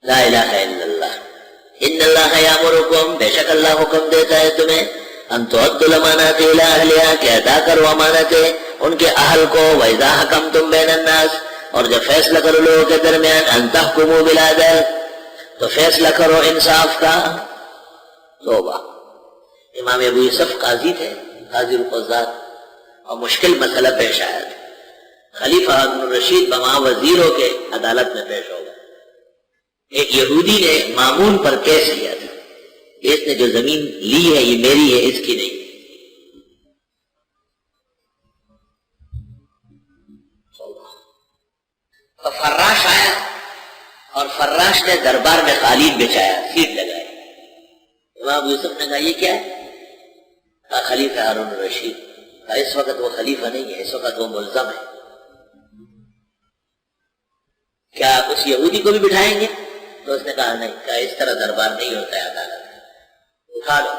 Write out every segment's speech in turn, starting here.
لا الہ الا اللہ. ان اللہ یامرکم، بے شک اللہ حکم دیتا ہے تمہیں، ان تؤدوا الامانات الی اہلہا، کہ ادا کرو امانتیں ان کے اہل کو، واذا حکمتم بین الناس، اور جب فیصلہ کرو لوگوں کے درمیان، ان تحکموا بالعدل، تو فیصلہ کرو انصاف کا. توبہ. امام ابو یوسف قاضی تھے، قاضی القضات، اور مشکل مسئلہ پیش آیا تھا. خلیفہ ہارون الرشید بما وزیروں کے عدالت میں پیش ہو گئے. ایک یہودی نے مامون پر کیس کیا تھا، اس نے جو زمین لی ہے یہ میری ہے، اس کی نہیں. تو فراش آیا اور فراش نے دربار میں قالین بچھایا، سیٹ لگائی. امام یوسف نے کہا یہ کیا ہے؟ کہا خلیفہ ہارون الرشید. کہا اس وقت وہ خلیفہ نہیں ہے، اس وقت وہ ملزم ہے. کیا اس یہودی کو بھی بٹھائیں گے؟ تو اس نے کہا نہیں. کہا اس طرح دربار نہیں ہوتا ہے عدالت میں، اٹھا لو.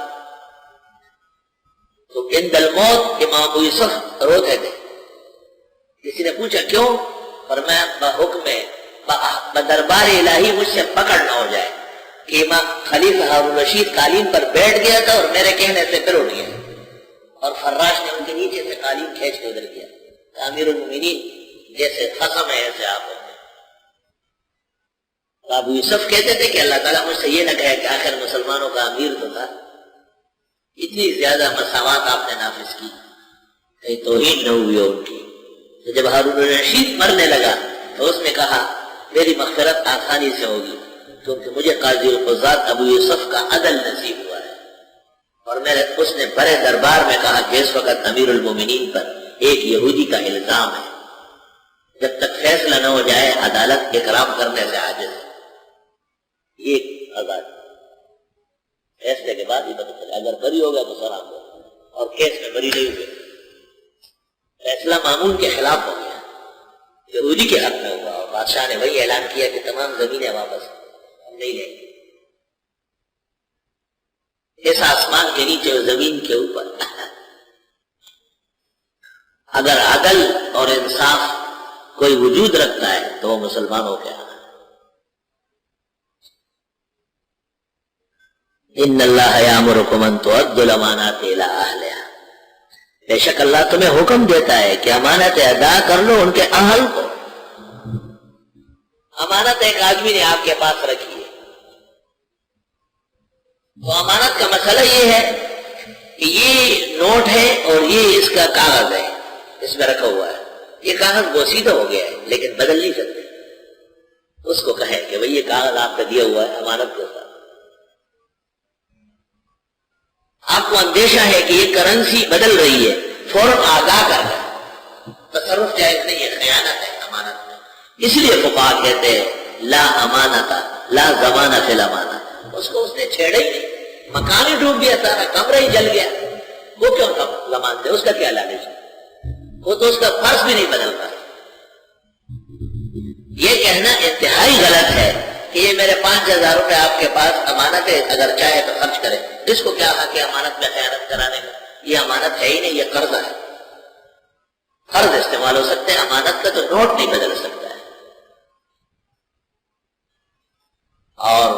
تو عند الموت امام ابو یوسف روتے تھے. کسی نے پوچھا کیوں؟ فرمایا بحکم دربار الہی مجھ سے پکڑ نہ ہو جائے کہ امام خلیفہ ہارون رشید قالین پر بیٹھ گیا تھا اور میرے کہنے سے پھر اٹھ گیا، اور فراش نے ان کے نیچے سے قالین کھینچ کے ادھر کیا. امیر المومنین جیسے قسم ہے ایسے آپ. ابو یوسف کہتے تھے کہ اللہ تعالیٰ مجھ سے یہ نہ کہے کہ آخر مسلمانوں کا امیر تو تھا. اتنی زیادہ مساوات آپ نے نافذ کی، کہیں توہین نہ ہوئی ان کی. تو جب ہارون الرشید مرنے لگا تو اس نے کہا میری مغفرت آسانی سے ہوگی، کیونکہ مجھے قاضی القضات ابو یوسف کا عدل نصیب ہوا ہے. اور اس نے بڑے دربار میں کہا کہ اس وقت امیر المومنین پر ایک یہودی کا الزام ہے، جب تک فیصلہ نہ ہو جائے عدالت اکرام کرنے سے عاجز ہے. ایک آزاد فیصلے کے بعد ہی پتہ چلے، اگر بری ہوگا تو سلام ہو، اور کیس میں بری نہیں ہوگی. فیصلہ مامون کے خلاف ہو گیا، یہودی کے حق میں ہوا، اور بادشاہ نے وہی اعلان کیا کہ تمام زمینیں واپس ہم نہیں لیں گے. اس آسمان کے نیچے اور زمین کے اوپر اگر عدل اور انصاف کوئی وجود رکھتا ہے تو وہ مسلمانوں کے ہاں. ان اللہ یامرکم ان تؤدوا الامانات الی اہلہا، بے شک اللہ تمہیں حکم دیتا ہے کہ امانت ادا کر لو ان کے اہل کو. امانت ایک آدمی نے آپ کے پاس رکھی ہے، تو امانت کا مسئلہ یہ ہے کہ یہ نوٹ ہے اور یہ اس کا کاغذ ہے، اس میں رکھا ہوا ہے. یہ کاغذ بوسیدہ ہو گیا ہے لیکن بدل نہیں سکتے. اس کو کہیں کہ بھئی یہ کاغذ آپ کا دیا ہوا ہے امانت کے ساتھ. آپ کو اندیشہ ہے کہ یہ کرنسی بدل رہی ہے، فوراً آگاہ کر دیں. تصرف جائز نہیں ہے، خیانت ہے امانت میں. اس لیے فقہاء کہتے ہیں لا امانت لا ضمانت فی الامانت. اس کو اس نے چھیڑا ہی نہیں، مکان ہی ڈوب گیا، سارا کمرہ ہی جل گیا، وہ کیوں ضمان دے؟ اس کا کیا لالچ؟ وہ تو اس کا فرض بھی نہیں بدلتا. یہ کہنا انتہائی غلط ہے کہ یہ میرے 5,000 روپے آپ کے پاس امانت ہے، اگر چاہے تو خرچ کرے. اس کو کیا حق ہے امانت میں خیانت کرانے کا؟ یہ امانت ہے ہی نہیں، یہ قرض ہے. قرض استعمال ہو سکتے ہیں، امانت کا تو نوٹ نہیں بدل سکتا ہے. اور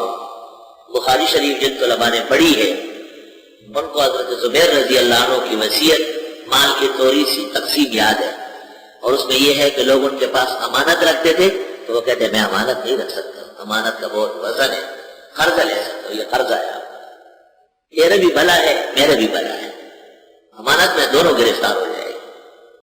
بخاری شریف جن علماء نے پڑھی ہے ان کو حضرت زبیر رضی اللہ عنہ کی وصیت مال کی تھوڑی سی تقسیم یاد ہے، اور اس میں یہ ہے کہ لوگ ان کے پاس امانت رکھتے تھے تو وہ کہتے میں امانت نہیں رکھ سکتا، امانت کا بہت وزن ہے، قرض لے سکتا ہوں، یہ قرضہ ہے آپ، میرا بھی بھلا ہے میرا بھی بھلا ہے. امانت میں دونوں گرفتار ہو جائے.